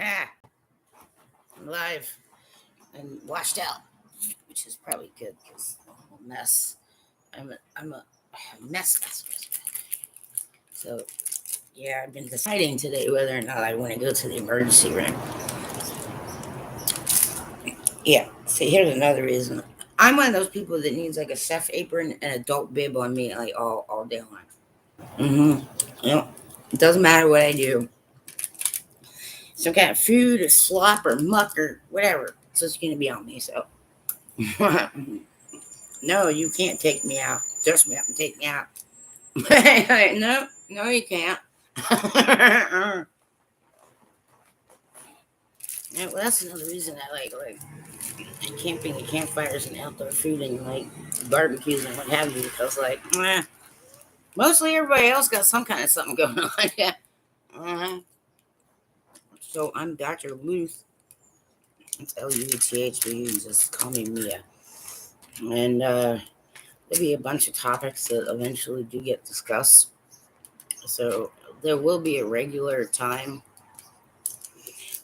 I'm alive and washed out, which is probably good because I'm a mess. I'm a mess. So yeah, I've been deciding today whether or not I want to go to the emergency room. Yeah. See, here's another reason. I'm one of those people that needs like a chef apron and adult bib on me like all day long. Yep. It doesn't matter what I do. Some kind of food or slop or muck or whatever. It's just gonna be on me. So no, you can't take me out. Just me up and take me out. No, no, you can't. Yeah, well, that's another reason I like camping and campfires and outdoor food and like barbecues and what have you. Because mostly everybody else got some kind of something going on. Yeah. Uh, so I'm Dr. Luth. It's Luth, but you can just call me Mia. And there'll be a bunch of topics that eventually do get discussed. So there will be a regular time.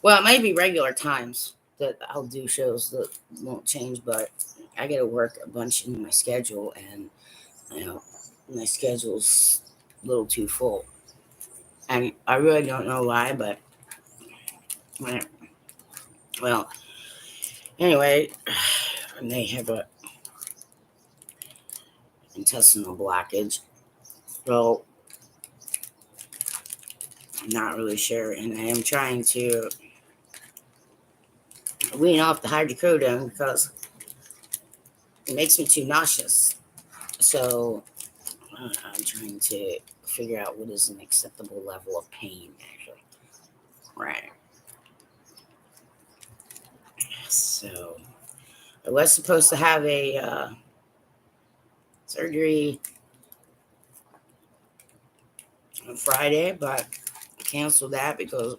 Well, it may be regular times that I'll do shows that won't change, but I got to work a bunch in my schedule, and you know, my schedule's a little too full. And I really don't know why, but eh, well, anyway, I may have a intestinal blockage, so I'm not really sure, and I am trying to wean off the hydrocodone because it makes me too nauseous. So I'm trying to figure out what is an acceptable level of pain, actually. Right. So I was supposed to have a surgery on Friday, but I canceled that because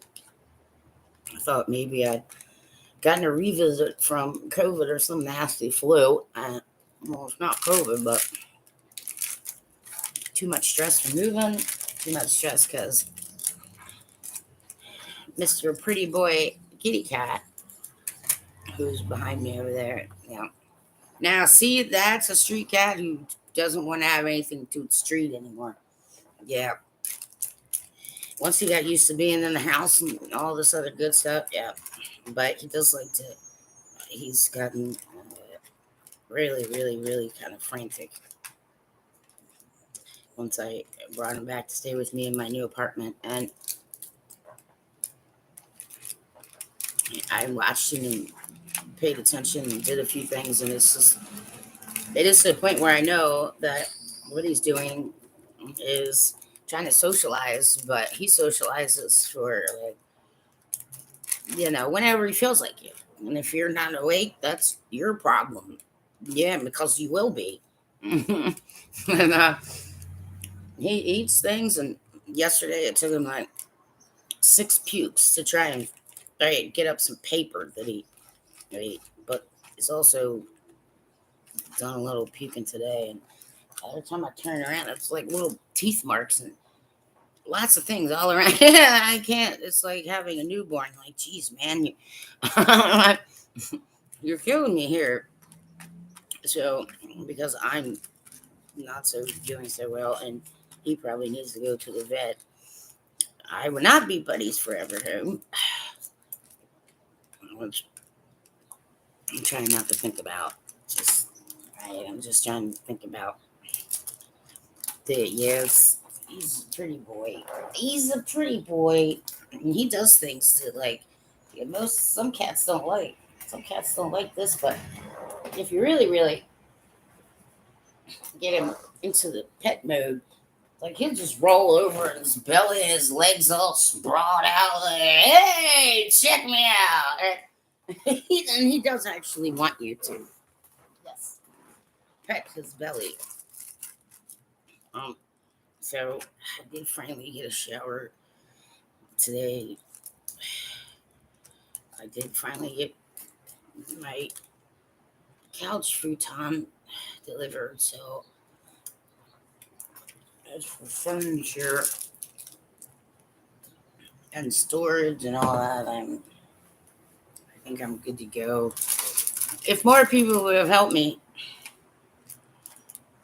I thought maybe I'd gotten a revisit from COVID or some nasty flu. Well, it's not COVID, but too much stress from moving, too much stress because Mr. Pretty Boy Kitty Cat, who's behind me over there, yeah. Now, see, that's a street cat who doesn't want to have anything to the street anymore. Yeah. Once he got used to being in the house and all this other good stuff, yeah. But he does like to, he's gotten really, really, really kind of frantic once I brought him back to stay with me in my new apartment. And I watched him and paid attention and did a few things. And it is to the point where I know that what he's doing is trying to socialize, but he socializes for like, whenever he feels like it. And if you're not awake, that's your problem. Yeah, because you will be. And he eats things, and yesterday it took him like 6 pukes to try and get up some paper that he ate. But he's also done a little puking today, and every time I turn around, it's like little teeth marks and lots of things all around. I can't. It's like having a newborn. Like, geez, man, you're killing me here. So, because I'm not so doing so well, and he probably needs to go to the vet. I will not be buddies forever home, which I'm trying not to think about. I'm just trying to think about the yes. He's a pretty boy. He's a pretty boy. And he does things that like some cats don't like. Some cats don't like this, but if you really, really get him into the pet mode, like he'll just roll over and his belly and his legs all sprawled out. Like, hey, check me out. And he does actually want you to. Yes, pet his belly. Um, so I did finally get a shower today. I did finally get my couch futon delivered. So as for furniture, and storage and all that. I think I'm good to go. If more people would have helped me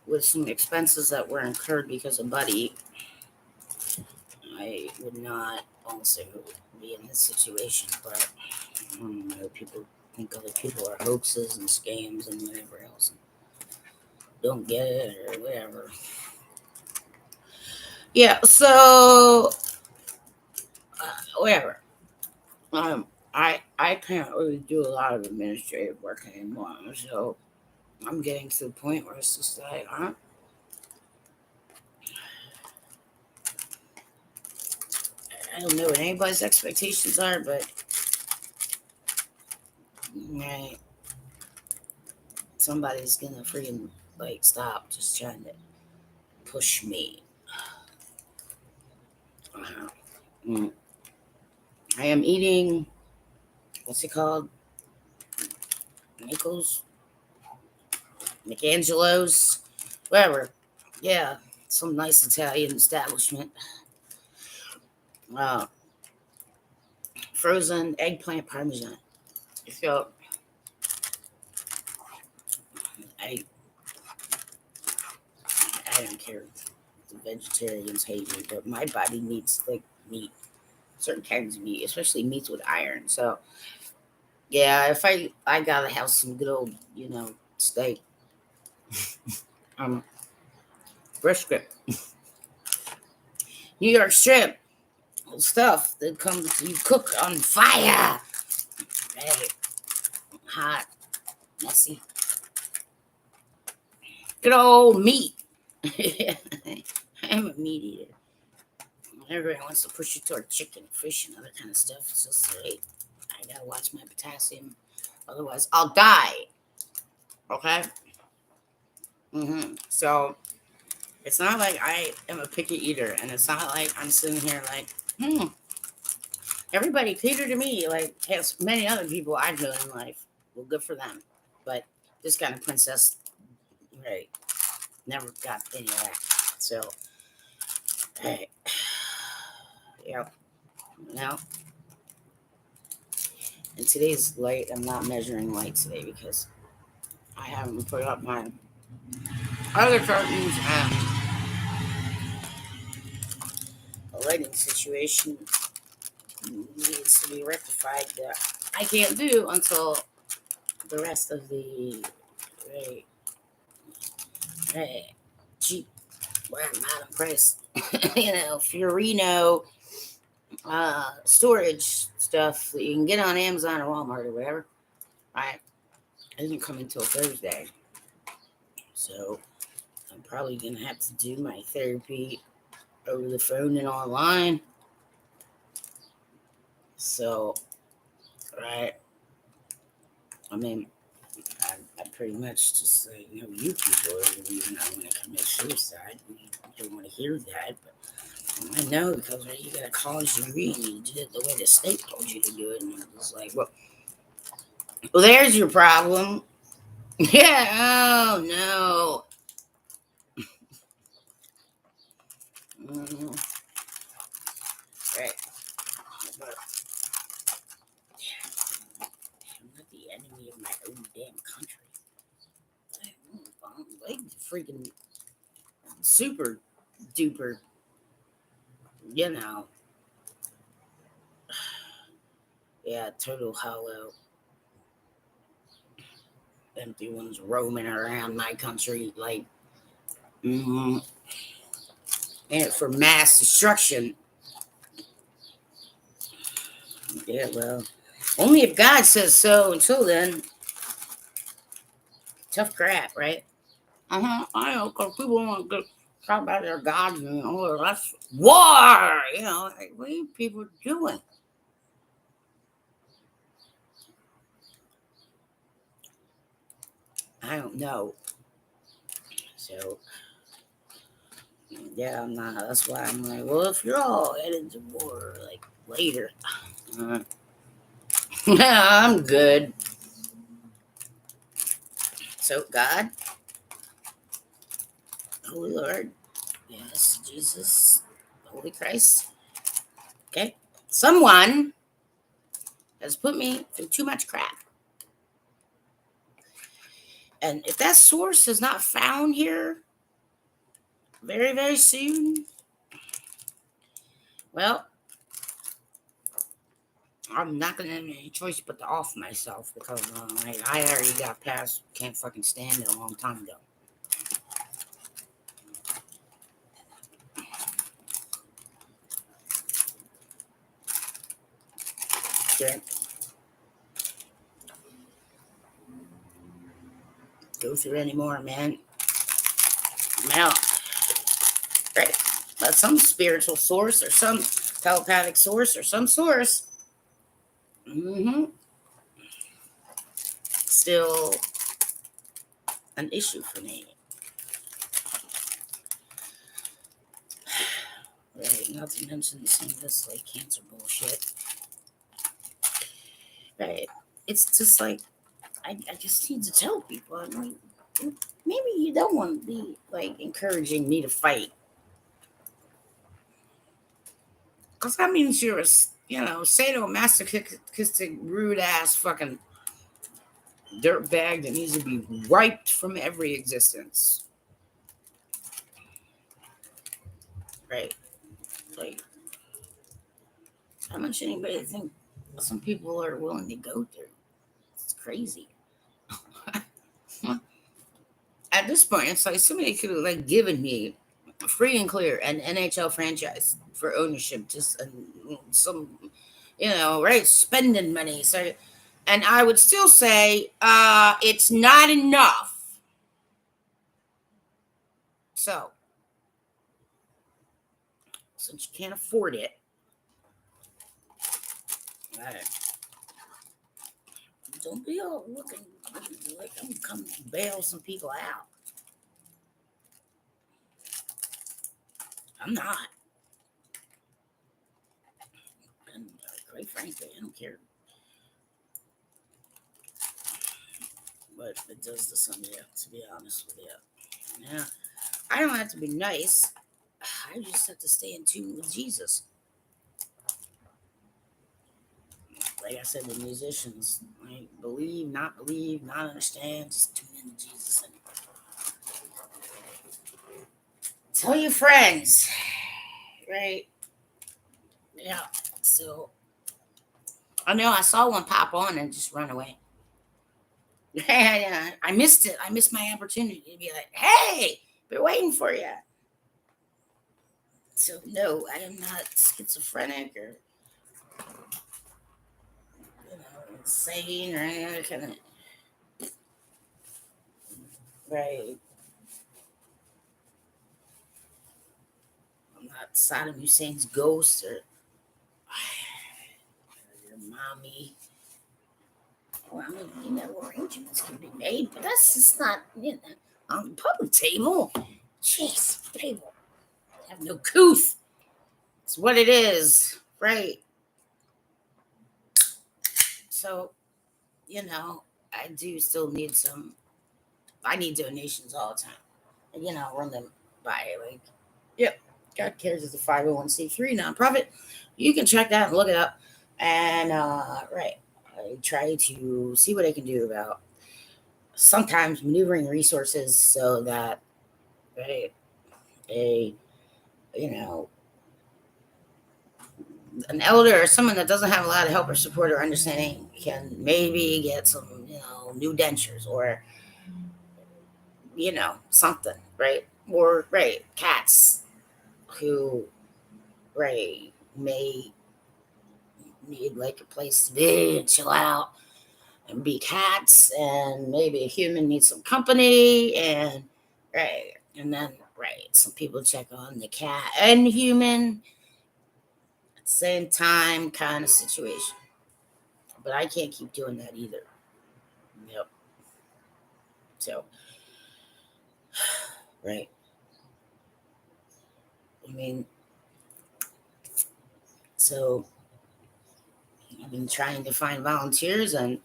with some expenses that were incurred because of Buddy, I would not also be in this situation. But I don't know, people think other people are hoaxes and scams and whatever else. Don't get it or whatever. Yeah, so whatever. I can't really do a lot of administrative work anymore, so I'm getting to the point where it's just like I don't know what anybody's expectations are, but right, somebody's gonna freaking like stop just trying to push me. Uh, mm. I am eating what's it called? Nichols, McAngelo's, whatever. Yeah, some nice Italian establishment. Uh, Frozen eggplant parmesan. So I I don't care. The vegetarians hate me, but my body needs like meat, certain kinds of meat, especially meats with iron. So yeah, if I gotta have some good old steak, um brisket, New York strip stuff that comes you cook on fire, right? Hot, messy, good old meat. I'm a meat eater. Everybody wants to push you toward chicken, fish, and other kind of stuff. It's just like I gotta watch my potassium, otherwise I'll die. Okay. So it's not like I am a picky eater, and it's not like I'm sitting here like, everybody cater to me like as many other people I've known in life. Well, good for them. But this kind of princess, right, never got any of that. So, hey, yeah, now, and today's light, I'm not measuring light today because I haven't put up my other curtains and the lighting situation needs to be rectified that I can't do until the rest of the right, right, cheap, well, not price, Fiorino storage stuff that you can get on Amazon or Walmart or whatever. Right, it doesn't come until Thursday, so I'm probably gonna have to do my therapy over the phone and online. So, right, I mean, I pretty much just say, you people are the reason I want to commit suicide. You don't want to hear that, but I know because you got a college degree and you did it the way the state told you to do it. And it was like, well, there's your problem. Yeah, oh no. Mm, right. But I'm not the enemy of my own damn country. I'm like the freaking super duper, you know, yeah, total hollow, empty ones roaming around my country like, mm, and for mass destruction. Yeah, well, only if God says so. Until then, tough crap, right? I know, because people want to talk about their gods and that's war. Like, what are you people doing? I don't know. So, yeah, I'm not. That's why I'm like, well, if you're all headed to war, like later, uh, I'm good. So, God, Holy Lord, yes, Jesus, Holy Christ, okay, Someone has put me through too much crap. And if that source is not found here very, very soon, well, I'm not going to have any choice but to off myself because I already got past can't fucking stand it a long time ago. Okay. Go through anymore, man. Now, right. But some spiritual source or some telepathic source or some source, still an issue for me. Right, not to mention some of this like cancer bullshit. Right. It's just like I just need to tell people. I'm like, maybe you don't want to be like encouraging me to fight. Because that means you're a, sadomasochistic, rude ass fucking dirtbag that needs to be wiped from every existence. Right. Like, how much anybody think some people are willing to go through? It's crazy. At this point, it's like somebody could have like given me free and clear an NHL franchise for ownership, just some, right, spending money. So, and I would still say it's not enough. So, since you can't afford it, don't be all looking like I'm coming to bail some people out. I'm not. And quite frankly, I don't care what it does to somebody, to be honest with you. Yeah, I don't have to be nice. I just have to stay in tune with Jesus. Like I said, the musicians, like, believe, not understand, just tune into Jesus and tell your friends, right? Yeah. So I know I saw one pop on and just run away. Yeah, I missed it. I missed my opportunity to be like, "Hey, been waiting for you." So no, I am not schizophrenic or insane or any other kind of right. I'm not Saddam Hussein's ghost or your mommy. Well, I mean, arrangements can be made, but that's just not, on the public table. Jeez, people have no couth. It's what it is, right? So, I do still need some. I need donations all the time. And, run them by like, yep. God Cares is a 501c3 nonprofit. You can check that and look it up. And right, I try to see what I can do about sometimes maneuvering resources so that right, a you know an elder or someone that doesn't have a lot of help or support or understanding can maybe get some new dentures or something, right, or right, cats who right may need like a place to be and chill out and be cats, and maybe a human needs some company, and right, and then right, some people check on the cat and human at the same time, kind of situation. But I can't keep doing that either. Yep. So right, I mean, so I've been trying to find volunteers, and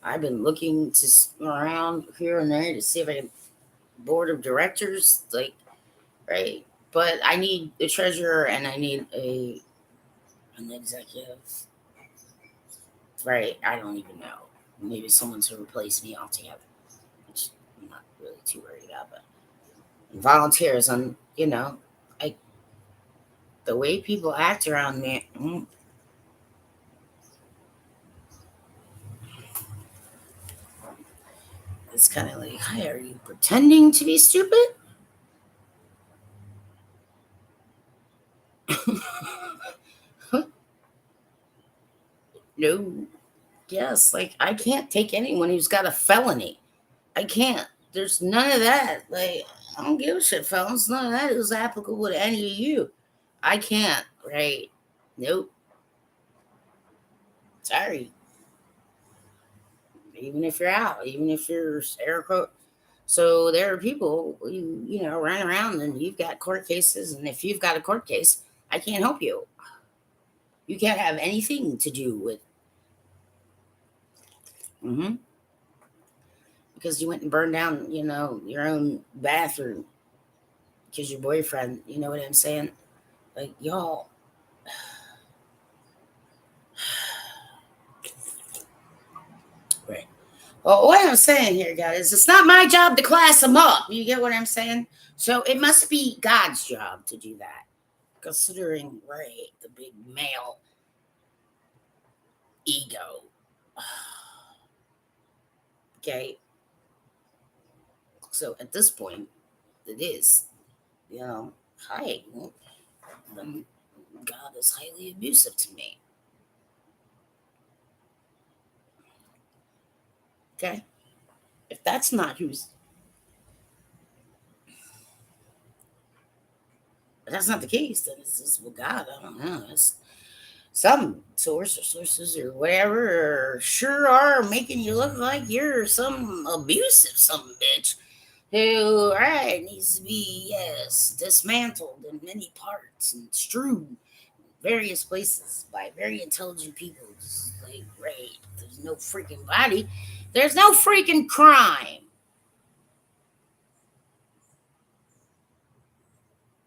I've been looking to around here and there to see if I can board of directors, like right. But I need a treasurer and I need a an executive. Right. I don't even know. Maybe someone to replace me altogether, which I'm not really too worried about. But volunteers, I the way people act around me, it's kind of like, "Hi, are you pretending to be stupid?" No. Yes, like I can't take anyone who's got a felony. I can't. There's none of that. Like, I don't give a shit, felons. None of that is applicable to any of you. I can't, right? Nope. Sorry. Even if you're out, even if you're air quote. So there are people who, run around and you've got court cases. And if you've got a court case, I can't help you. You can't have anything to do with, hmm because you went and burned down, your own bathroom because your boyfriend, you know what I'm saying? Like, y'all, right. Well, what I'm saying here, guys, it's not my job to class them up. You get what I'm saying? So it must be God's job to do that, considering, right, the big male ego. Okay. So at this point, it is, hi, then God is highly abusive to me. Okay. If that's not who's, if that's not the case, then it's just, well, God, I don't know. It's some source or sources or whatever sure are making you look like you're some abusive some bitch who, right, needs to be, yes, dismantled in many parts and strewn various places by very intelligent people. Just like, right, there's no freaking body, there's no freaking crime,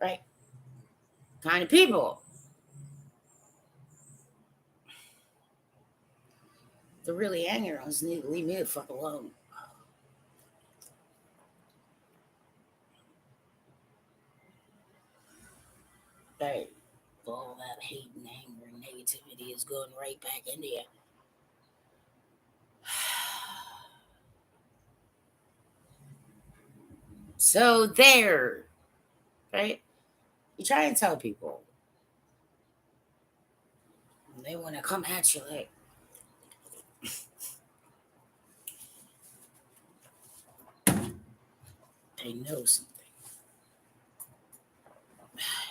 right? Kind of people. The really angry ones need to leave me the fuck alone. Right. All that hate and anger and negativity is going right back into you. So there, right? You try and tell people, and they want to come at you like they know something.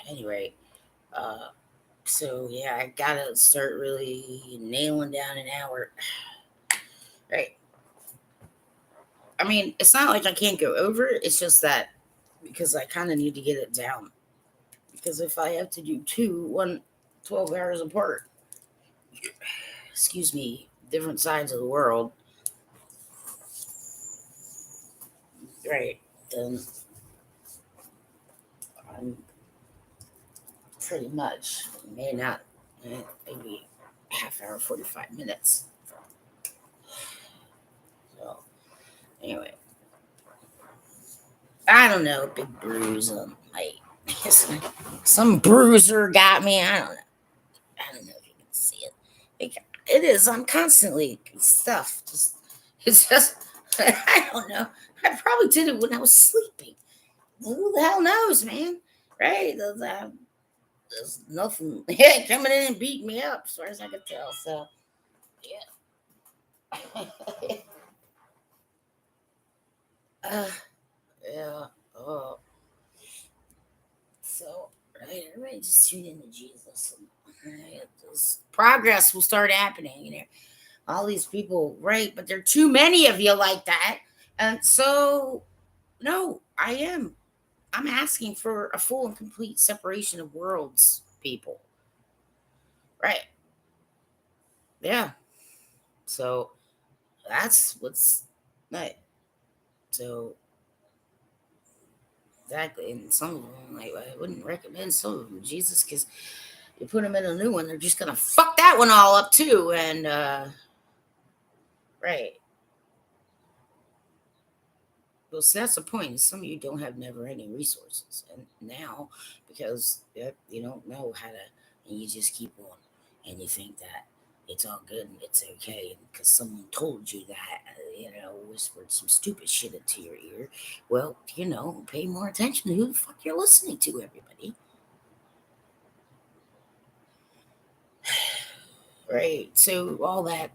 Anyway, uh, so yeah, I gotta start really nailing down an hour. Right. I mean, it's not like I can't go over it. It's just that because I kind of need to get it down. Because if I have to do two, 12 hours apart, excuse me, different sides of the world, right, then I'm pretty much may not, maybe half hour, 45 minutes. So, anyway, I don't know, big bruise on my, some bruiser got me. I don't know if you can see it. It is. I'm constantly stuff. Just it's just I don't know. I probably did it when I was sleeping. Who the hell knows, man? Right? There's nothing coming in and beating me up, as far as I can tell. So yeah, uh, yeah. Oh, so right, everybody just tune into Jesus. Right, this progress will start happening. All these people, right? But there are too many of you like that. And so, no, I am. I'm asking for a full and complete separation of worlds, people. Right. Yeah. So that's what's right. So exactly. And some of them, like, I wouldn't recommend some of them, Jesus, because You put them in a new one, they're just gonna fuck that one all up too. And right. Well, so that's the point. Some of you don't have never-ending resources, and now because you don't know how to, and you just keep on, and you think that it's all good and it's okay, and because someone told you that, whispered some stupid shit into your ear. Well, pay more attention to who the fuck you're listening to, everybody. Right. So all that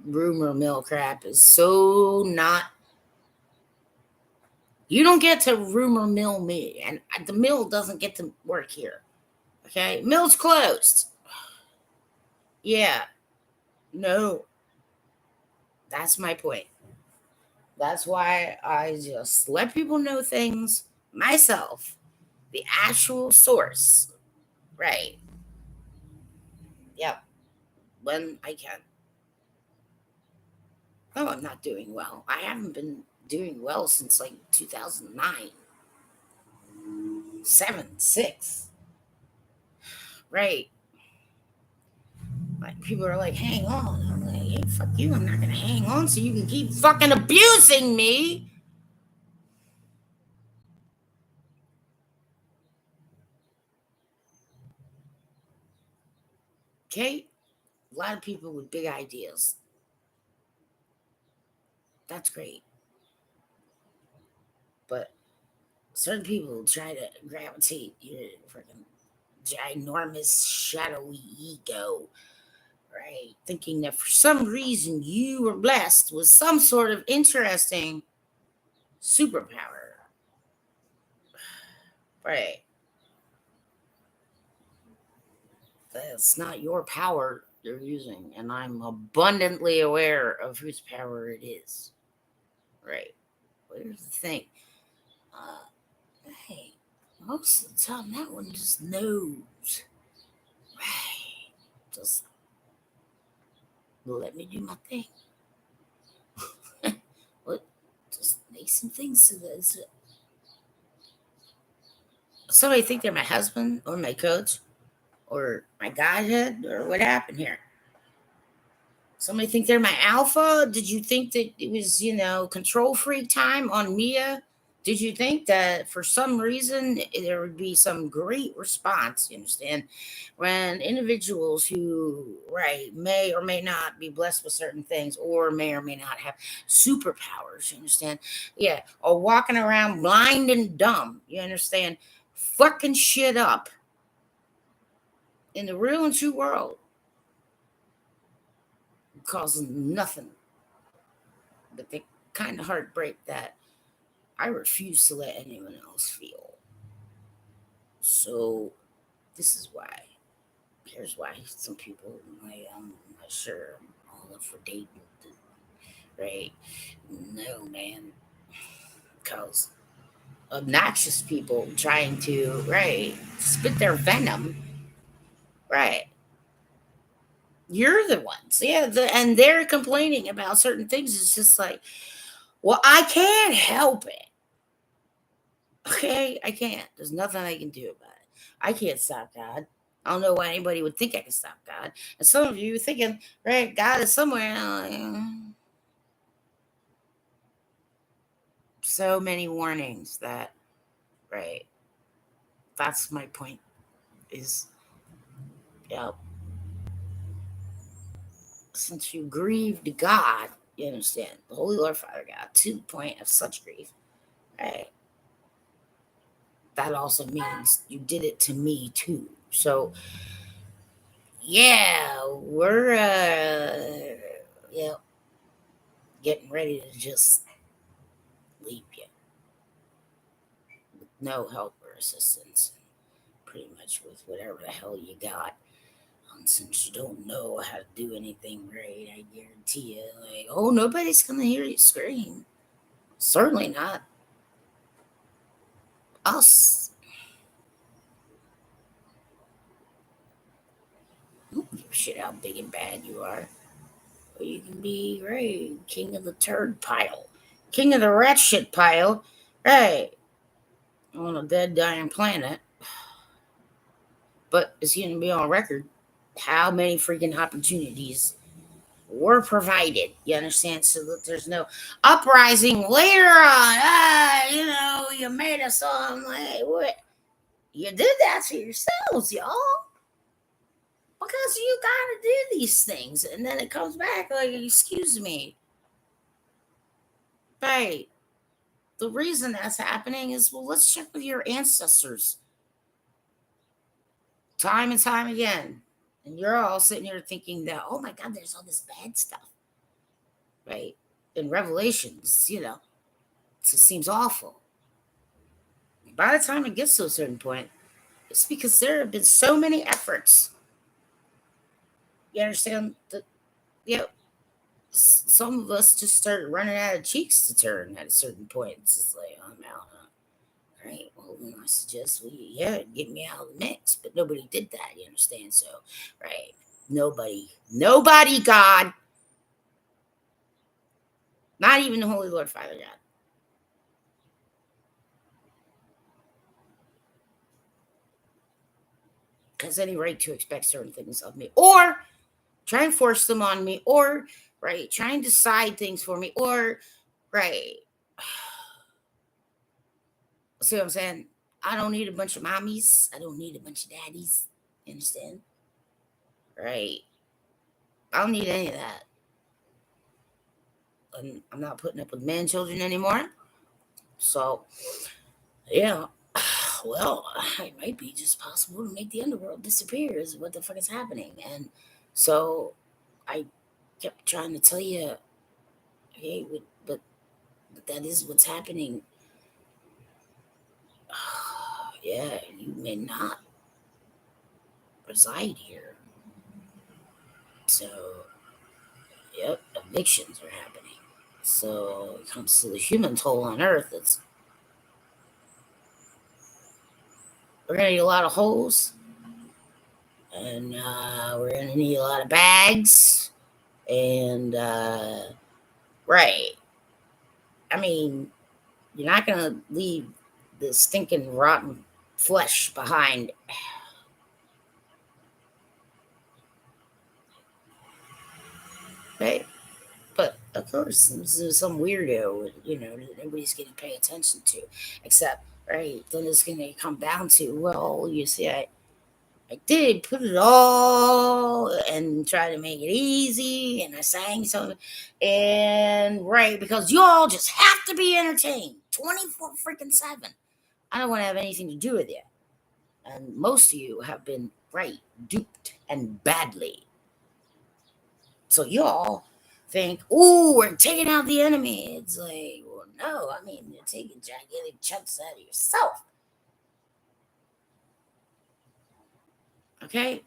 rumor mill crap is so not. You don't get to rumor mill me, and the mill doesn't get to work here. Okay, mill's closed. Yeah, no, that's my point. That's why I just let people know things myself, the actual source. Right. Yep. When I can. Oh, I'm not doing well. I haven't been doing well since like 2009, 7, 6. Right. Like people are like, hang on. I'm like, hey, fuck you. I'm not gonna hang on so you can keep fucking abusing me. Okay? A lot of people with big ideas. That's great. But certain people try to gravitate your freaking ginormous shadowy ego, right? Thinking that for some reason you were blessed with some sort of interesting superpower. Right. That's not your power you're using, and I'm abundantly aware of whose power it is. Right. But here's the thing. Uh, hey, most of the time that one just knows. Right. Just let me do my thing. What? Just make some things so that somebody think they're my husband or my coach or my godhead or what happened here? Somebody think they're my alpha? Did you think that it was, control freak time on Mia? Did you think that for some reason there would be some great response, you understand, when individuals who, right, may or may not be blessed with certain things or may not have superpowers, you understand? Yeah, or walking around blind and dumb, you understand, fucking shit up in the real and true world, causing nothing but the kind of heartbreak that I refuse to let anyone else feel. So this is why. Here's why some people like I'm not sure I'm all up for dating, right? No, man, because obnoxious people trying to spit their venom, right? You're the ones, yeah, and they're complaining about certain things. It's just like, well, I can't help it. Okay, I can't. There's nothing I can do about it. I can't stop God. I don't know why anybody would think I can stop God. And some of you are thinking, right, God is somewhere. So many warnings that, right, that's my point is, yeah, since you grieved God, you understand, the Holy Lord Father God, to the point of such grief, right, that also means you did it to me too. So, yeah, we're, yeah, getting ready to just leave you with no help or assistance, pretty much with whatever the hell you got. Since you don't know how to do anything right, I guarantee you, like, oh, nobody's gonna hear you scream. Certainly not us. Don't give a shit how big and bad you are. Or you can be, right, king of the turd pile, king of the rat shit pile, right, on a dead, dying planet. But it's going to be on record how many freaking opportunities were provided. You understand? So that there's no uprising later on. You made us all. I'm like, what? You did that to yourselves, y'all. Because you gotta do these things. And then it comes back like, excuse me. Right. The reason that's happening is, well, let's check with your ancestors. Time and time again. And you're all sitting here thinking that, oh my God, there's all this bad stuff. Right. In Revelations, it seems awful. By the time it gets to a certain point, it's because there have been so many efforts. You understand? That, yeah, some of us just started running out of cheeks to turn at a certain point. It's just like, oh, I'm out. Huh? Right. Well, then I suggest get me out of the mix. But nobody did that. You understand? So, right. Nobody, God, not even the Holy Lord Father God, has any right to expect certain things of me, or try and force them on me, or right, try and decide things for me, or right. See what I'm saying? I don't need a bunch of mommies. I don't need a bunch of daddies. You understand? Right. I don't need any of that. I'm not putting up with man children anymore. So, yeah. Well, it might be just possible to make the underworld disappear, is what the fuck is happening. And so I kept trying to tell you, hey, but that is what's happening. Yeah, you may not reside here. So, yep, evictions are happening. So it comes to the human toll on Earth. We're gonna need a lot of holes, and we're gonna need a lot of bags, and right. I mean, you're not gonna leave the stinking rotten flesh behind. Right? But of course, there's some weirdo, that nobody's going to pay attention to, except, right, then it's going to come down to, well, you see, I did put it all and try to make it easy, and I sang something, and right, because you all just have to be entertained 24 freaking 7. I don't want to have anything to do with you. And most of you have been, right, duped and badly. So y'all think, oh, we're taking out the enemy. It's like, well, no, I mean, you're taking gigantic chunks out of yourself. Okay?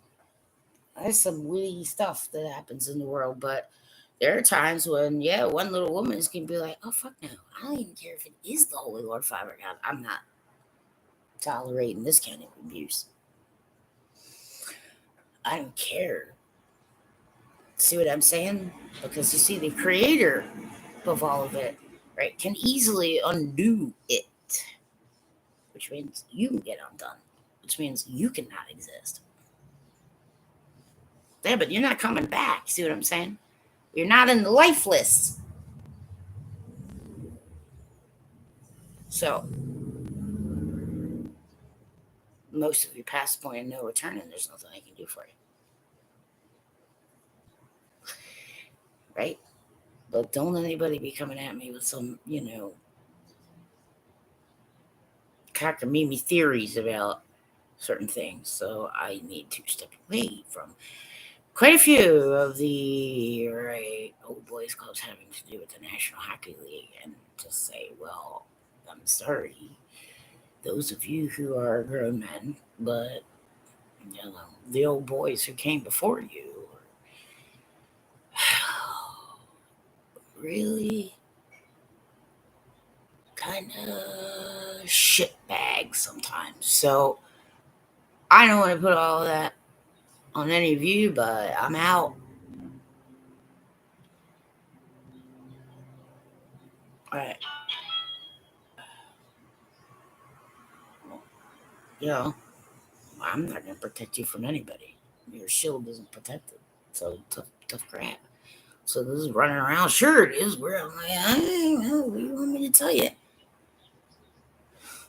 There's some witty stuff that happens in the world, but there are times when, yeah, one little woman is going to be like, oh, fuck no. I don't even care if it is the Holy Lord Father God. I'm not tolerating this kind of abuse. I don't care. See what I'm saying? Because you see, the creator of all of it, right, can easily undo it, which means you can get undone, which means you cannot exist. Yeah, but you're not coming back. See what I'm saying? You're not in the life list. So most of you past the point of no return, and there's nothing I can do for you. Right? But don't anybody be coming at me with some, cockamamie theories about certain things. So I need to step away from quite a few of the right old boys clubs having to do with the National Hockey League, and just say, well, I'm sorry, those of you who are grown men, but the old boys who came before you really kind of shitbags sometimes. So I don't want to put all of that on any of you, but I'm out. All right. You know, I'm not going to protect you from anybody. Your shield isn't protected. So tough crap. So this is running around. Sure, it is. Where I'm like, I don't know. What do you want me to tell you?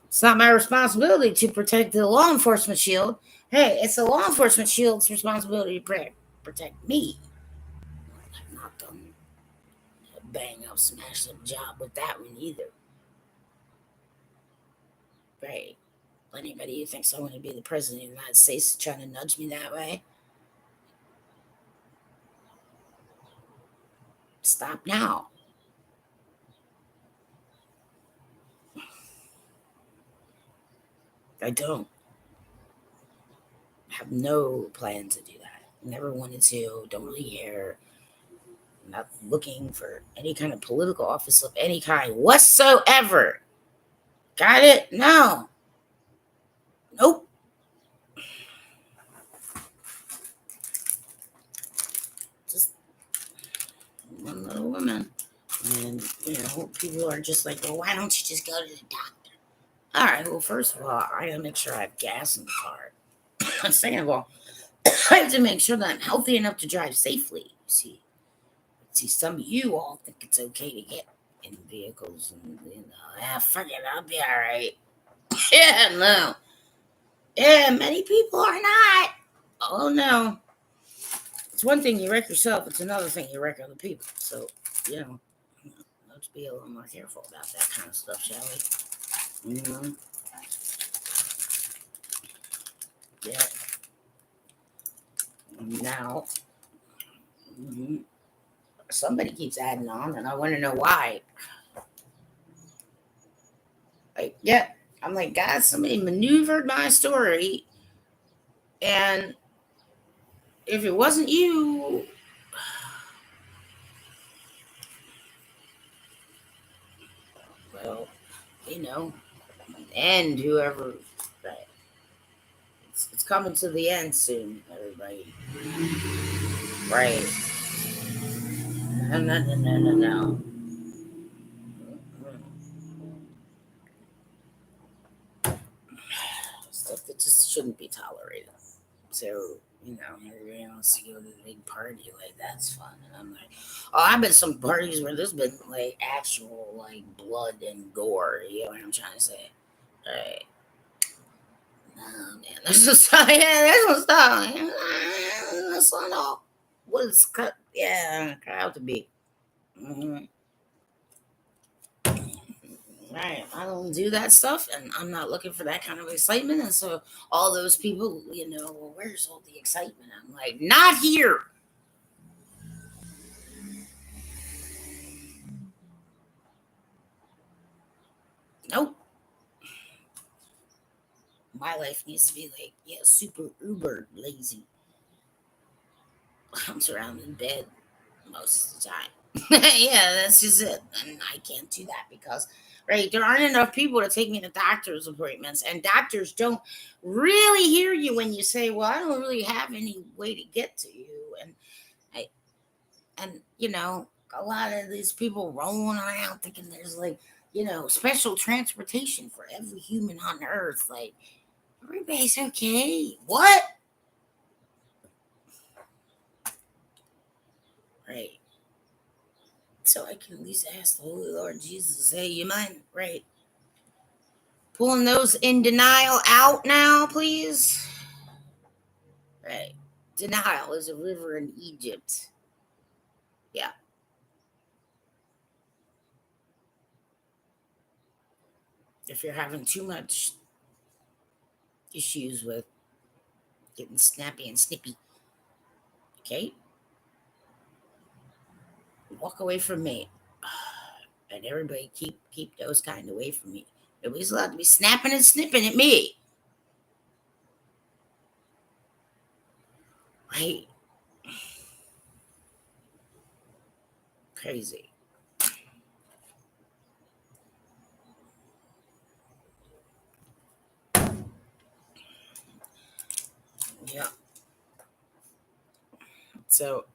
It's not my responsibility to protect the law enforcement shield. Hey, it's the law enforcement shield's responsibility to protect me. I'm not done bang up, smash up job with that one either. Right. Anybody who thinks I want to be the president of the United States is trying to nudge me that way. Stop now. I don't have no plan to do that. Never wanted to. Don't really care. I'm not looking for any kind of political office of any kind whatsoever. Got it? No. Nope. Just one little woman. And, people are just like, well, why don't you just go to the doctor? All right, well, first of all, I gotta make sure I have gas in the car. Second of all, I have to make sure that I'm healthy enough to drive safely. See, some of you all think it's okay to get in vehicles and, fuck it, I'll be all right. Yeah, no. Yeah, many people are not. Oh, no. It's one thing you wreck yourself, it's another thing you wreck other people. So, let's be a little more careful about that kind of stuff, shall we? Yeah. Now, somebody keeps adding on, and I want to know why. Like, yeah, I'm like, guys, somebody maneuvered my story, and if it wasn't you, well, and whoever, right, it's coming to the end soon, everybody. Right? No, no, no, no, no, no. Stuff that just shouldn't be tolerated. So, everybody wants to go to the big party, like that's fun. And I'm like, oh, I've been to some parties where there's been like actual like blood and gore. You know what I'm trying to say? Right. Oh man, that's just yeah, that's what's up. That's not all. What is cut? Yeah, crowd to be. Mhm. Right. I don't do that stuff, and I'm not looking for that kind of excitement. And so all those people, well, where's all the excitement? I'm like, not here. Nope. My life needs to be like, yeah, super uber lazy. I'm surrounded in bed most of the time. Yeah, that's just it. And I can't do that because, right, there aren't enough people to take me to doctor's appointments. And doctors don't really hear you when you say, well, I don't really have any way to get to you. I, and a lot of these people rolling around thinking there's like, special transportation for every human on earth. Like, everybody's okay. What? Right. So I can at least ask the Holy Lord Jesus, hey, you mind, right? Pulling those in denial out now, please? Right. Denial is a river in Egypt. Yeah. If you're having too much issues with getting snappy and snippy, okay? Walk away from me. And everybody keep those kind away from me. Nobody's allowed to be snapping and snipping at me. Right? Crazy. Yeah. So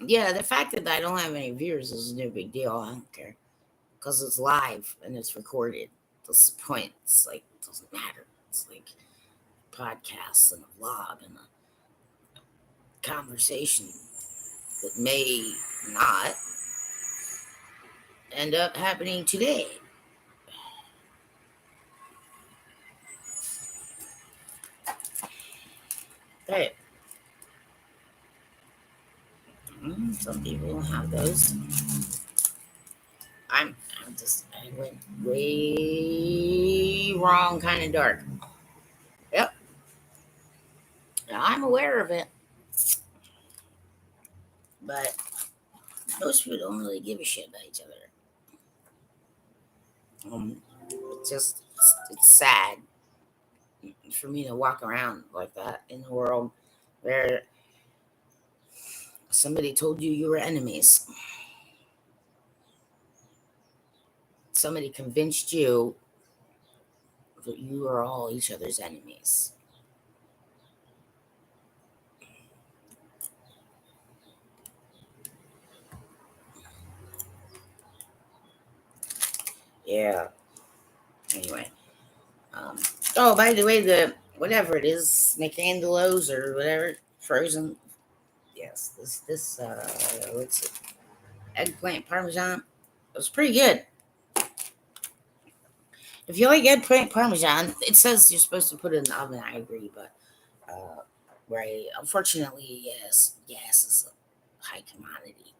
yeah, the fact that I don't have any viewers is no big deal. I don't care because it's live and it's recorded. That's the point. It's like it doesn't matter. It's like podcast and a vlog and a conversation that may not end up happening today. But some people have those. I'm, I went way wrong, kind of dark. Yep, I'm aware of it, but most people don't really give a shit about each other. It's sad for me to walk around like that in the world where somebody told you you were enemies. Somebody convinced you that you are all each other's enemies. Yeah. Anyway. Um, oh, by the way, the whatever it is, McAngelo's or whatever, frozen. Yes, this what's it? Eggplant parmesan. It was pretty good. If you like eggplant parmesan, it says you're supposed to put it in the oven. I agree, but right, unfortunately, yes, gas is a high commodity.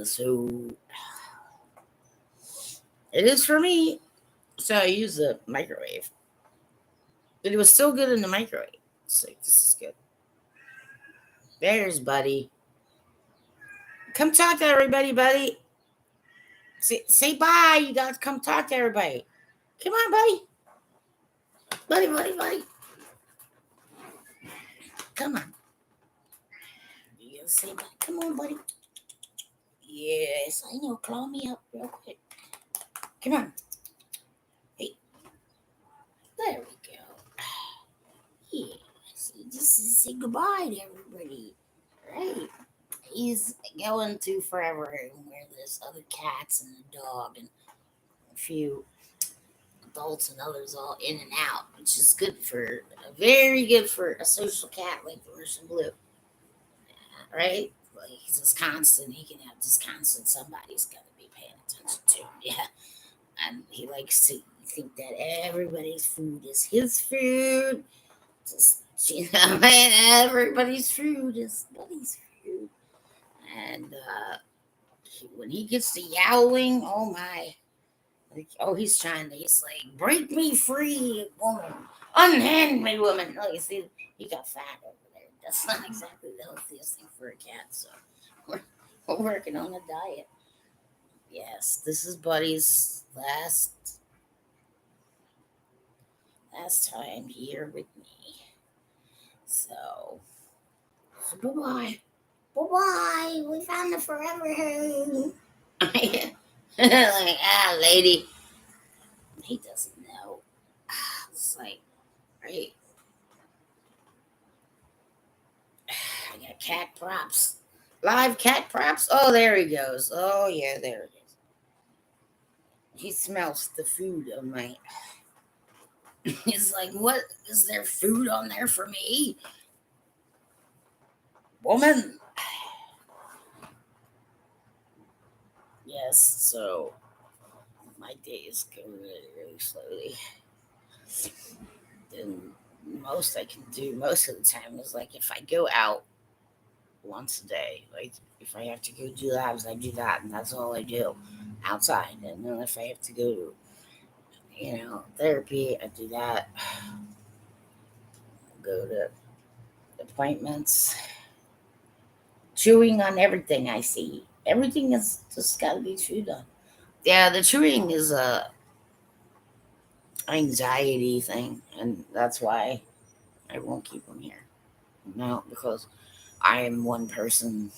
So it is for me. So I use the microwave, but it was still good in the microwave. So this is good. There's Buddy. Come talk to everybody, buddy. Say bye. You got to come talk to everybody. Come on, buddy. Buddy. Come on. You gotta say bye. Come on, buddy. Yes, I know. Claw me up real quick. Come on. Hey, there we go. Yes, just say goodbye to everybody. Right. He's going to forever where there's other cats and a dog and a few adults and others all in and out, which is good for very good for a social cat like the Russian blue, right? Like he's just constant. He can have just constant. Somebody's got to be paying attention to him. Yeah, and he likes to think that everybody's food is his food. Just man, everybody's food is Buddy's food, and when he gets to yowling, oh my. Like, oh, he's trying to, he's like, break me free, woman. Unhand me, woman. Oh, you see, he got fat over there. That's not exactly the healthiest thing for a cat. So we're working on a diet. Yes, this is Buddy's last time here with me. So bye bye. Bye bye. We found the forever home. Like, lady. He doesn't know. It's like, right. I got cat props. Live cat props. Oh, there he goes. Oh, yeah, there it is. He smells the food of my. He's like, what? Is there food on there for me? Woman. Yes, so my days go really, really slowly. Then most I can do most of the time is like if I go out once a day, like if I have to go do labs, I do that, and that's all I do outside. And then if I have to go to therapy. I do that. Go to appointments. Chewing on everything I see. Everything is just got to be chewed on. Yeah, the chewing is a anxiety thing, and that's why I won't keep them here. No, because I am one person.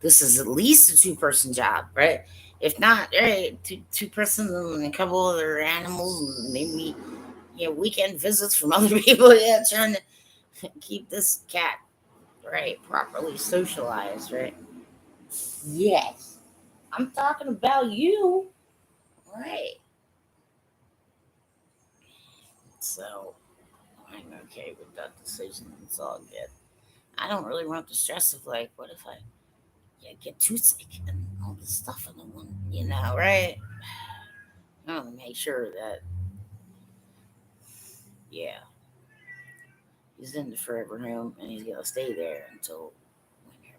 This is at least a two-person job, right? If not, right, two persons and a couple other animals, and maybe weekend visits from other people. Yeah, trying to keep this cat right properly socialized, right? Yes, I'm talking about you, right? So I'm okay with that decision. It's all good. I don't really want the stress of like, what if I get too sick and all this stuff in the one, right? I want to make sure that, yeah, he's in the forever home and he's gonna stay there until whenever,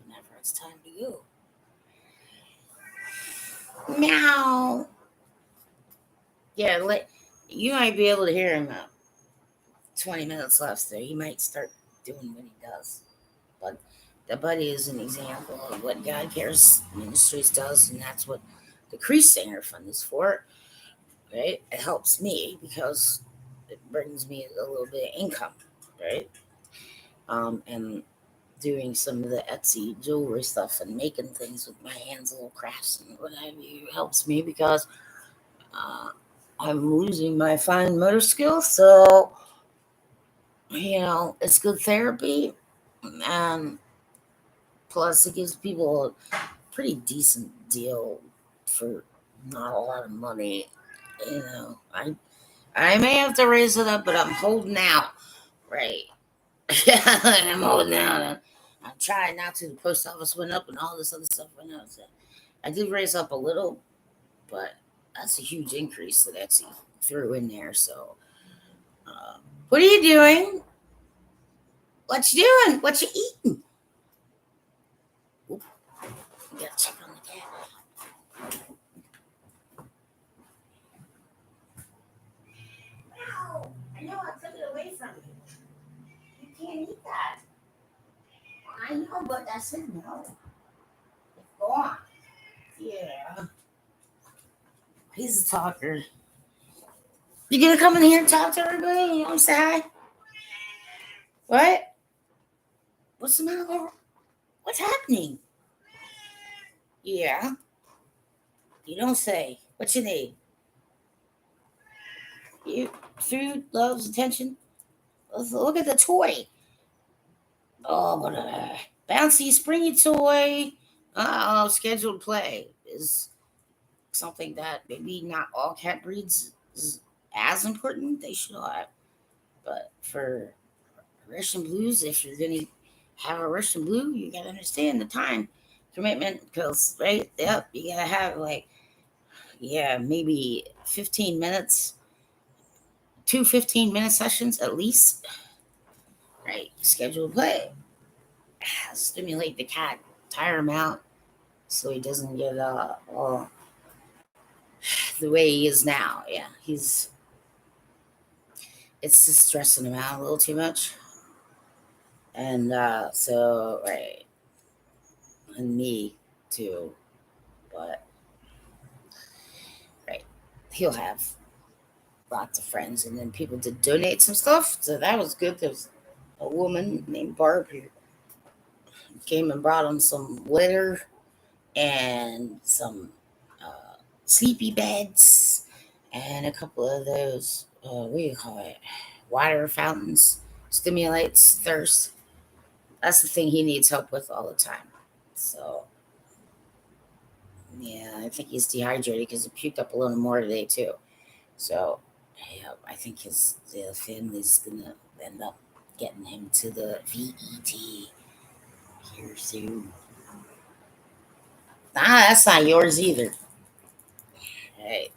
whenever it's time to go. Meow. Yeah, you might be able to hear him 20 minutes left, so he might start doing what he does. But the buddy is an example of what God Cares Ministries does, and that's what the Creasesinger Fund is for. Right? It helps me because it brings me a little bit of income, right? And doing some of the Etsy jewelry stuff and making things with my hands, little crafts and what have you, helps me because uh, I'm losing my fine motor skills. So, it's good therapy. And plus, it gives people a pretty decent deal for not a lot of money. I may have to raise it up, but I'm holding out. Right. I'm holding out. I'm trying not to. The post office went up and all this other stuff went up. So I did raise up a little, but that's a huge increase that Etsy threw in there. So, uh, what are you doing? What you doing? What you eating? Oop, we gotta check on the cat. No, I know I took it away from you. You can't eat that. I know, but I said no. It's gone. Yeah, he's a talker. You gonna come in here and talk to everybody? You know, say hi. What? What's the matter? What's happening? Yeah, you don't say. What's your name? You food, loves, attention. Let's look at the toy. Oh, bouncy, springy toy. Scheduled play is something that maybe not all cat breeds is as important. They should have, but for Russian blues, if you're gonna have a Russian blue, you gotta understand the time commitment because right, yep, you gotta have like maybe 15 minutes, 2 15-minute sessions at least, right? Scheduled play, stimulate the cat, tire him out so he doesn't get all the way he is now. Yeah, it's just stressing him out a little too much, and so right, and me too, but right, he'll have lots of friends, and then people did donate some stuff, so that was good. There's a woman named Barb who came and brought him some litter and some sleepy beds and a couple of those what do you call it, water fountains, stimulates thirst. That's the thing he needs help with all the time. So yeah, I think he's dehydrated because he puked up a little more today too. So yeah, I think the family's gonna end up getting him to the VET here soon. That's not yours either. Right.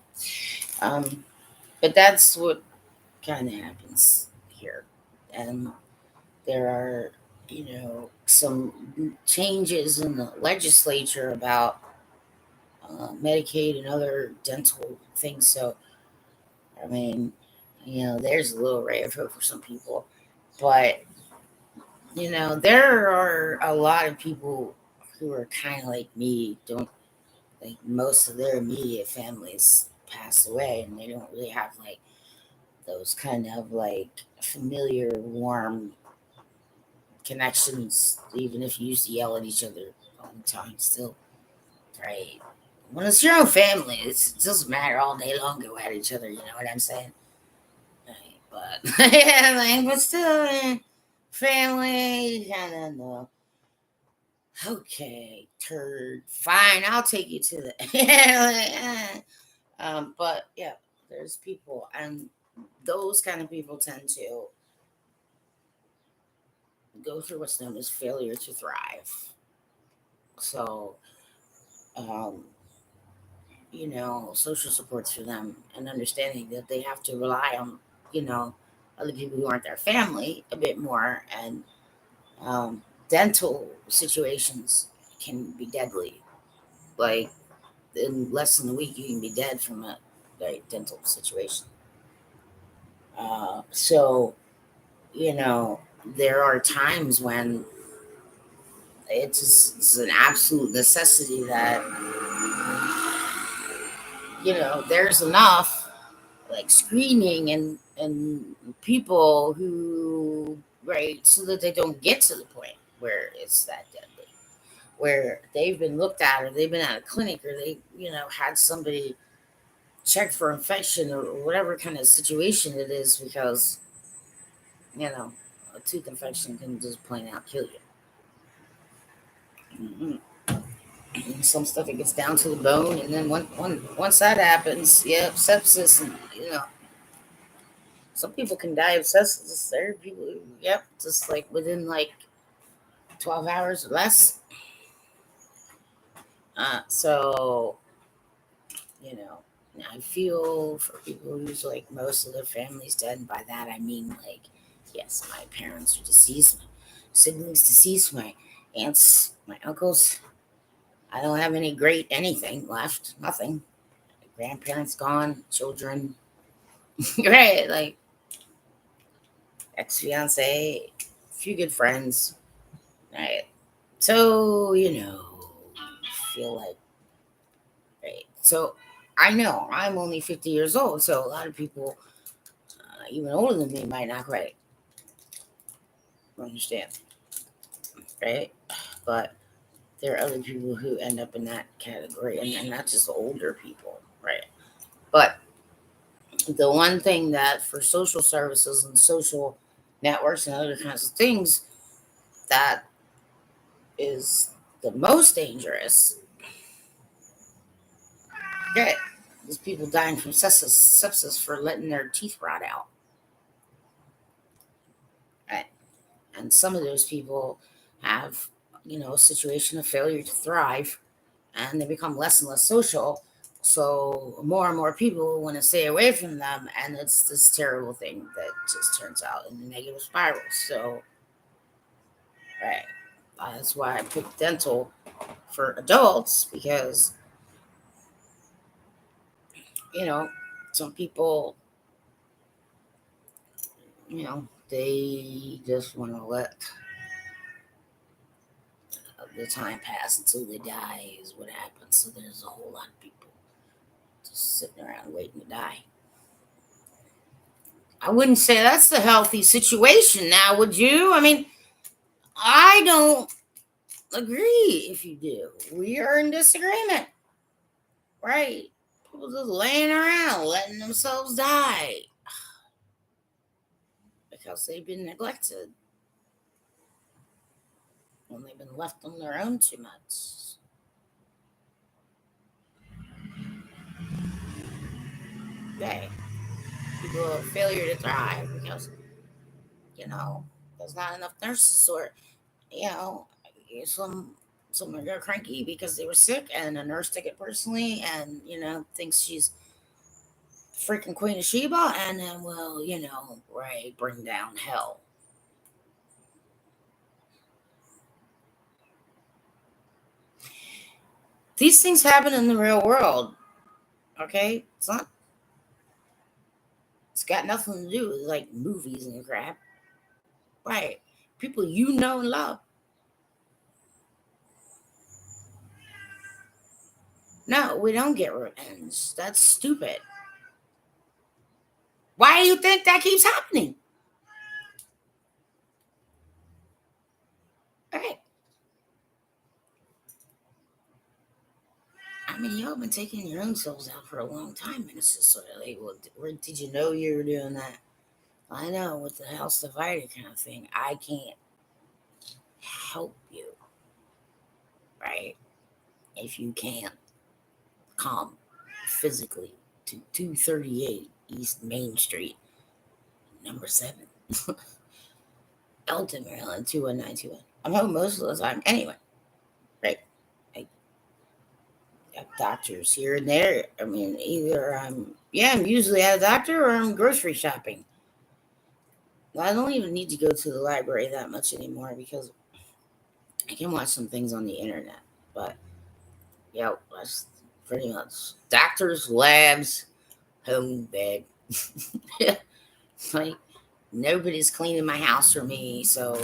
Um, but that's what kind of happens here, and there are some changes in the legislature about Medicaid and other dental things. So I mean, there's a little ray of hope for some people, but there are a lot of people who are kind of like me, don't like most of their immediate families pass away, and they don't really have like those kind of like familiar, warm connections, even if you used to yell at each other all the time, still, right? When it's your own family, it doesn't matter all day long, go at each other, you know what I'm saying? Right, but, yeah, like, but still, family, kind of know. Okay, turd. Fine, I'll take you to the. But yeah. There's people, and those kind of people tend to go through what's known as failure to thrive. So, um, social supports for them and understanding that they have to rely on, you know, other people who aren't their family a bit more. And dental situations can be deadly. Like, in less than a week, you can be dead from a like, dental situation. So, there are times when it's an absolute necessity that, there's enough like screening and people who, right, so that they don't get to the point where it's that deadly, where they've been looked at or they've been at a clinic or they, had somebody check for infection or whatever kind of situation it is, because you know a tooth infection can just plain out kill you. And some stuff it gets down to the bone, and then once that happens, yep, sepsis, and some people can die of sepsis. There are people who, yep, just like within like 12 hours or less. So you know I feel for people who's like most of their family's dead, and by that I mean, like, yes, my parents are deceased, my siblings deceased, my aunts, my uncles. I don't have any great anything left, nothing. Grandparents gone, children, right, like ex-fiance, few good friends, right? So feel like, right, so I know I'm only 50 years old, so a lot of people, even older than me, might not quite understand, right? But there are other people who end up in that category, and not just older people, right? But the one thing that for social services and social networks and other kinds of things that is the most dangerous, okay, is people dying from sepsis for letting their teeth rot out, right? And some of those people have, a situation of failure to thrive, and they become less and less social. So more and more people want to stay away from them, and it's this terrible thing that just turns out in a negative spiral. So, right, that's why I picked dental for adults, because you know some people, they just want to let the time pass until they die is what happens. So there's a whole lot of people just sitting around waiting to die. I wouldn't say that's the healthy situation now, would you? I mean, I don't agree if you do. We are in disagreement, right? People just laying around letting themselves die because they've been neglected when they've been left on their own too much. Right. People have failure to thrive because, you know, there's not enough nurses, or, you know, some someone got cranky because they were sick and a nurse took it personally and, thinks she's freaking Queen of Sheba, and then, well, right, bring down hell. These things happen in the real world, okay? It's got nothing to do with like movies and crap. Right. People you know and love. No, we don't get revenge. That's stupid. Why do you think that keeps happening? Right. I mean, y'all been taking your own souls out for a long time, and it's just sort of like, well, where did you know you were doing that? I know, with the house divided kind of thing, I can't help you, right? If you can't come physically to 238 East Main Street, number 7, Elton, Maryland, 21921. I'm home most of the time anyway. Right. I have doctors here and there. I mean, either I'm usually at a doctor or I'm grocery shopping. I don't even need to go to the library that much anymore because I can watch some things on the internet. But yeah, that's pretty much doctors, labs, home, bed. Like nobody's cleaning my house for me, so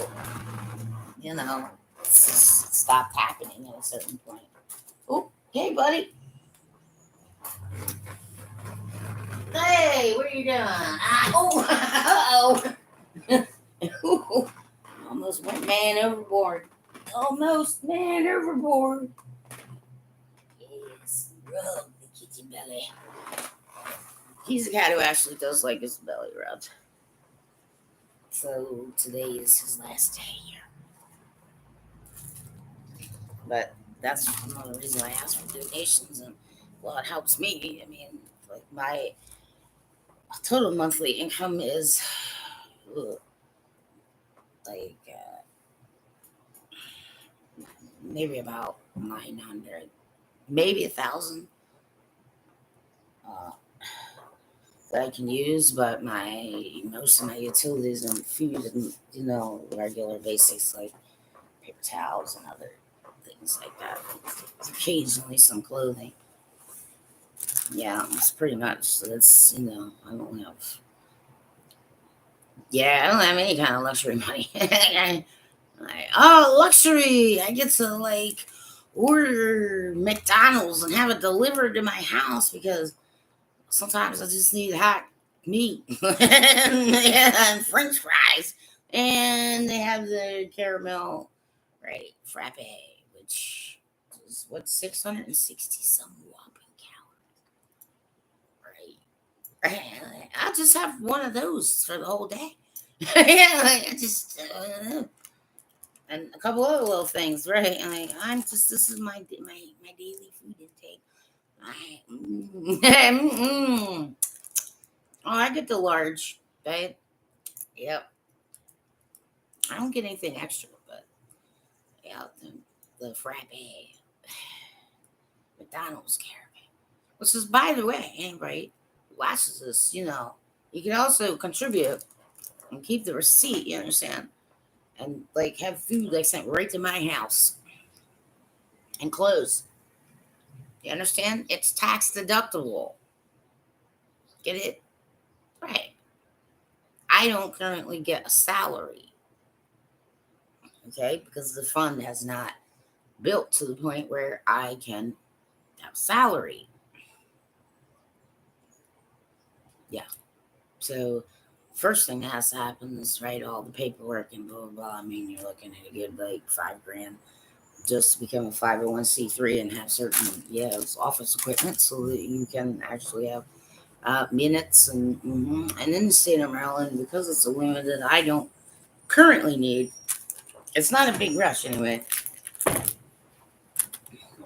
it's just stopped happening at a certain point. Oh, hey, buddy. Hey, what are you doing? Oh, almost went man overboard. Almost man overboard. Yes, rub the kitchen belly. He's a cat who actually does like his belly rubbed. So today is his last day here. But that's another reason I asked for donations, and well, it helps me. I mean, like my total monthly income is ugh, like maybe about 900, maybe 1,000 uh, that I can use, but my most of my utilities and food and regular basics like paper towels and other things like that. Occasionally some clothing. Yeah, it's pretty much. That's I don't have. Yeah, I don't have any kind of luxury money. Luxury! I get to like order McDonald's and have it delivered to my house because sometimes I just need hot meat and French fries, and they have the caramel, right, frappe, which is what 660 some whopping calories, right? I'll just have one of those for the whole day. Yeah, like, I just and a couple other little things, right? Like this is my daily food intake. Mm. Oh, I get the large, right? Yep. I don't get anything extra, but yeah, the frappe, McDonald's caramel, which is by the way, anybody who watches this, you can also contribute and keep the receipt. You understand? And like have food like sent right to my house and clothes. You understand? It's tax deductible. Get it? Right. I don't currently get a salary, okay, because the fund has not built to the point where I can have salary. Yeah. So, first thing that has to happen is write all the paperwork and blah, blah, blah. I mean, you're looking at a good like 5 grand just to become a 501c3 and have certain, office equipment so that you can actually have minutes and in the state of Maryland, because it's a limited, I don't currently need. It's not a big rush anyway.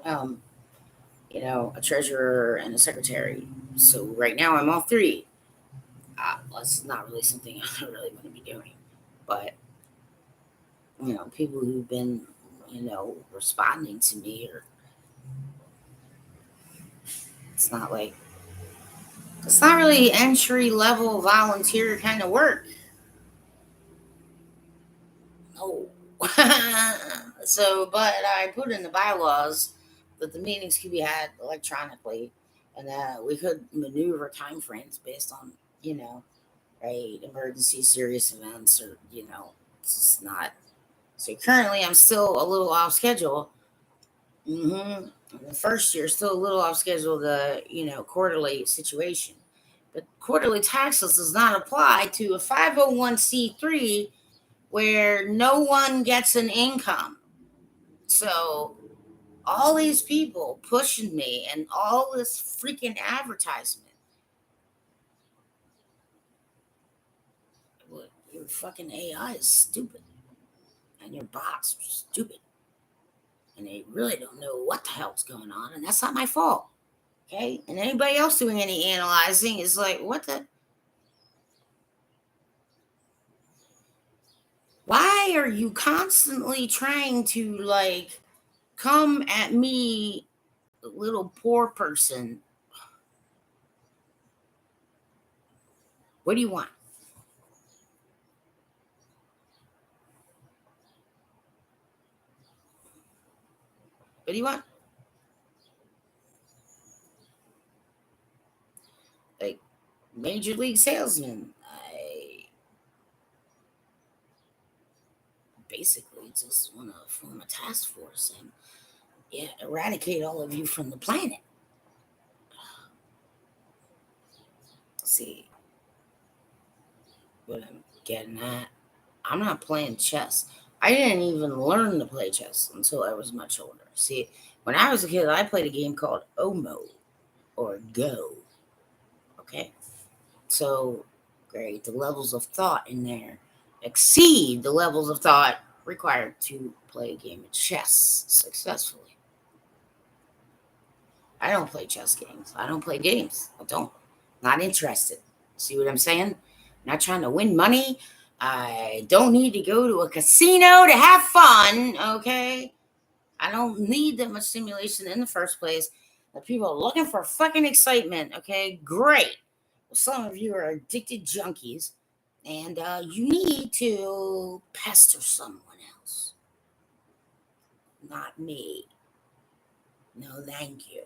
Um, a treasurer and a secretary. So right now I'm all three. That's not really something I really want to be doing, but people who've been responding to me, or it's not like it's not really entry level volunteer kind of work. No. So, but I put in the bylaws that the meetings could be had electronically, and that we could maneuver time frames based on, right, emergency, serious events, or it's just not. So currently, I'm still a little off schedule. Mm-hmm. The first year, still a little off schedule. The quarterly situation, but quarterly taxes does not apply to a 501c3 where no one gets an income. So all these people pushing me and all this freaking advertisement. Well, your fucking AI is stupid and your bots are stupid and they really don't know what the hell's going on, and that's not my fault. Okay? And anybody else doing any analyzing is like, what the? Why are you constantly trying to like come at me, little poor person? What do you want? What do you want? Like major league salesman. I basically just want to form a task force and yeah, eradicate all of you from the planet. See what I'm getting at? I'm not playing chess. I didn't even learn to play chess until I was much older. See, when I was a kid, I played a game called Omo or Go. Okay. So, great. The levels of thought in there exceed the levels of thought required to play a game of chess successfully. I don't play chess games. I don't play games. I don't. Not interested. See what I'm saying? Not trying to win money. I don't need to go to a casino to have fun. Okay. I don't need that much stimulation in the first place. The people are looking for fucking excitement. Okay. Great. Well, some of you are addicted junkies and you need to pester someone else. Not me. No, thank you.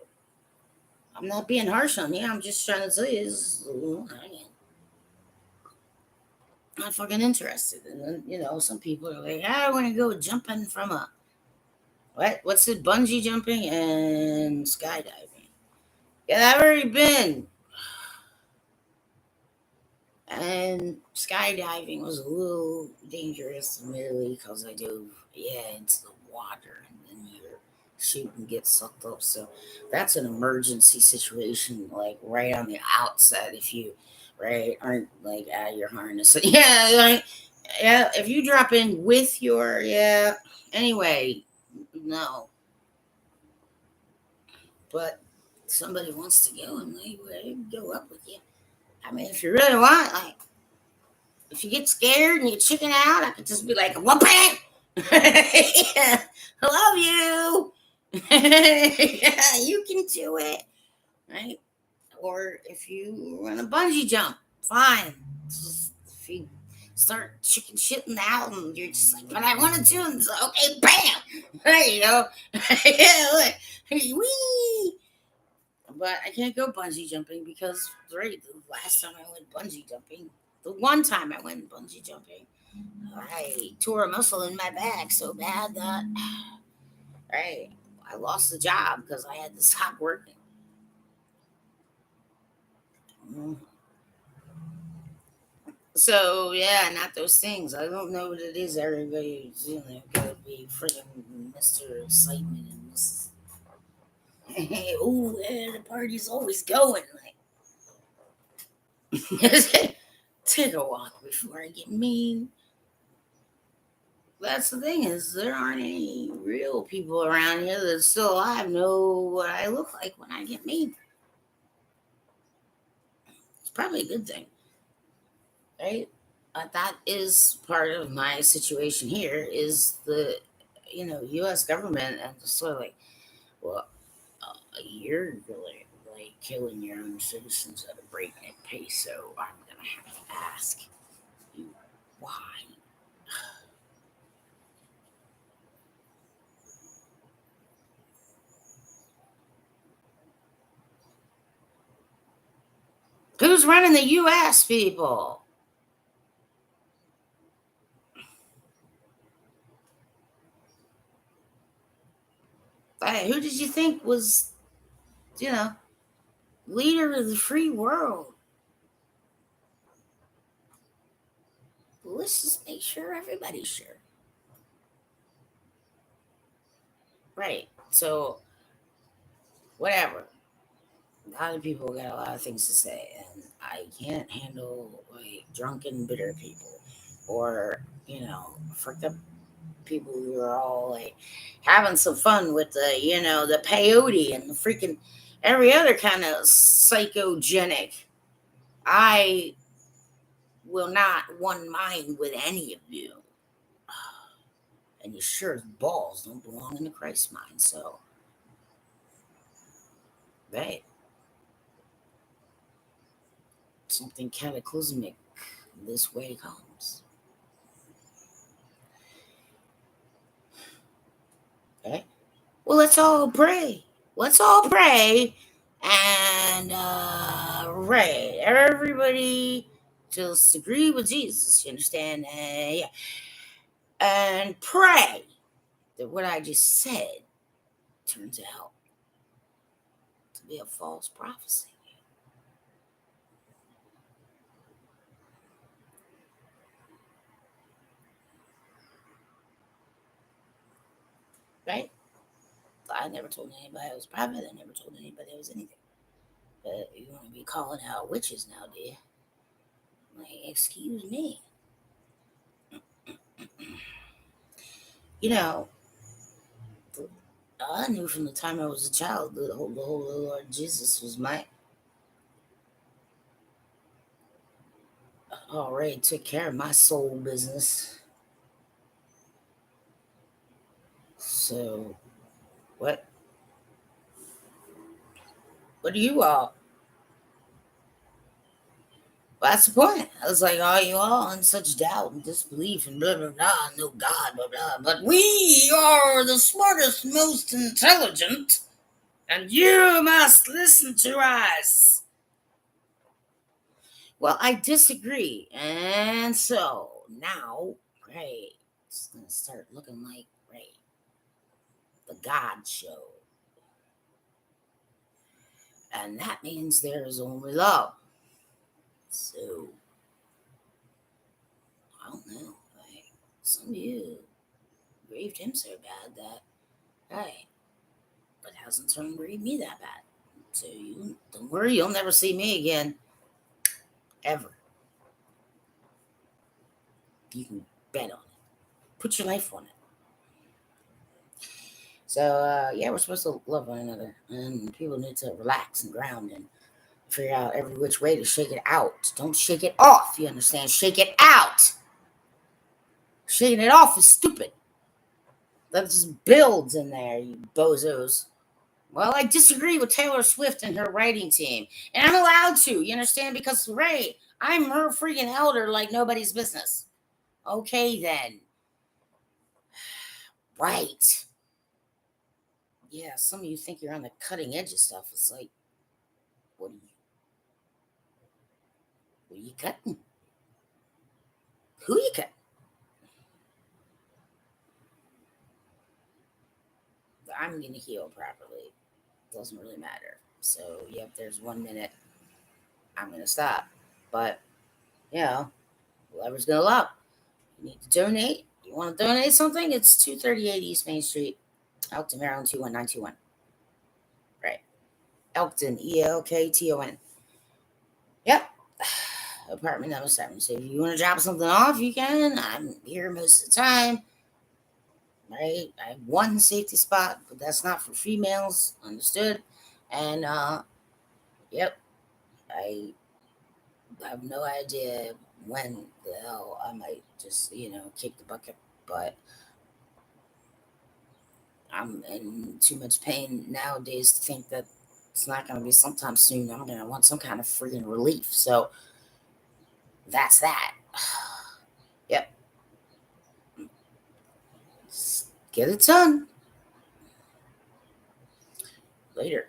I'm not being harsh on you. I'm just trying to tell you, I ain't not fucking interested. And then, some people are like, I want to go jumping from a, what? What's it? Bungee jumping and skydiving. Yeah, I've already been. And skydiving was a little dangerous, admittedly, because I dove, into the water and then your shooting gets sucked up. So that's an emergency situation, like right on the outset. If you, right, aren't like out of your harness. Yeah, like, yeah, if you drop in with your, yeah, anyway, no. But somebody wants to go and they go up with you. I mean, if you really want, like, if you get scared and you chicken out, I could just be like, whooping! I love you. Yeah, you can do it. Right? Or if you run a bungee jump, fine. Just, if you start chicken shitting out and you're just like, but I want to do it, it's like, okay, bam! There you go. Yeah, look. Whee! But I can't go bungee jumping because, right, the last time I went bungee jumping, the one time I went bungee jumping, I tore a muscle in my back so bad that right, I lost the job because I had to stop working. Mm. So yeah, not those things. I don't know what it is. Everybody's gotta be freaking Mr. Excitement and this. Oh, yeah, the party's always going. Like, take a walk before I get mean. That's the thing is there aren't any real people around here that still alive know what I look like when I get mean. It's probably a good thing, right? That is part of my situation here is the U.S. government and the sort of like, well, you're really like killing your own citizens at a breakneck pace, so I'm gonna have to ask you why. Who's running the U.S. people? Who did you think was you know leader of the free world? Let's just make sure everybody's sure. Right. So, whatever. A lot of people got a lot of things to say, and I can't handle like drunken, bitter people or, fucked up people who are all like having some fun with the peyote and the freaking every other kind of psychogenic. I will not one mind with any of you. And you sure as balls don't belong in the Christ mind. So, right. Something cataclysmic this way comes. Okay. Well, let's all pray. Let's all pray. And, right. Everybody just agree with Jesus. You understand? Yeah. And pray that what I just said turns out to be a false prophecy. Right? I never told anybody I was private. I never told anybody I was anything. But you want to be calling out witches now, do you? Like, excuse me. You know, I knew from the time I was a child that the whole Lord Jesus was my already took care of my soul business. So what? What do you all? That's the point. I was like, are you all in such doubt and disbelief and blah blah blah? No God, blah blah. But we are the smartest, most intelligent, and you must listen to us. Well, I disagree, and so now, right, it's gonna start looking like right the God show, and that means there is only love. So I don't know. Like some of you grieved him so bad that hey, but hasn't turned grieved me that bad. So you don't worry, you'll never see me again, ever. You can bet on it. Put your life on it. So yeah, we're supposed to love one another, and people need to relax and ground and figure out every which way to shake it out. Don't shake it off. You understand? Shake it out. Shaking it off is stupid. That just builds in there, you bozos. Well, I disagree with Taylor Swift and her writing team. And I'm allowed to, you understand? Because, Ray, I'm her freaking elder like nobody's business. Okay, then. Right. Yeah, some of you think you're on the cutting edge of stuff. It's like, what are you cutting? Who you cutting? I'm going to heal properly. Doesn't really matter. So, yep, there's 1 minute. I'm going to stop. But, you know, whoever's going to love. You need to donate. You want to donate something? It's 238 East Main Street, Elkton, Maryland, 21921. Right. Elkton, ELKTON. Yep. Apartment number 7. So if you want to drop something off, you can. I'm here most of the time. Right. I have one safety spot, but that's not for females. Understood. And yep. I have no idea when the hell I might just, kick the bucket. But I'm in too much pain nowadays to think that it's not going to be sometime soon. I'm going to want some kind of freaking relief. So that's that. Yep. Get it done. Later.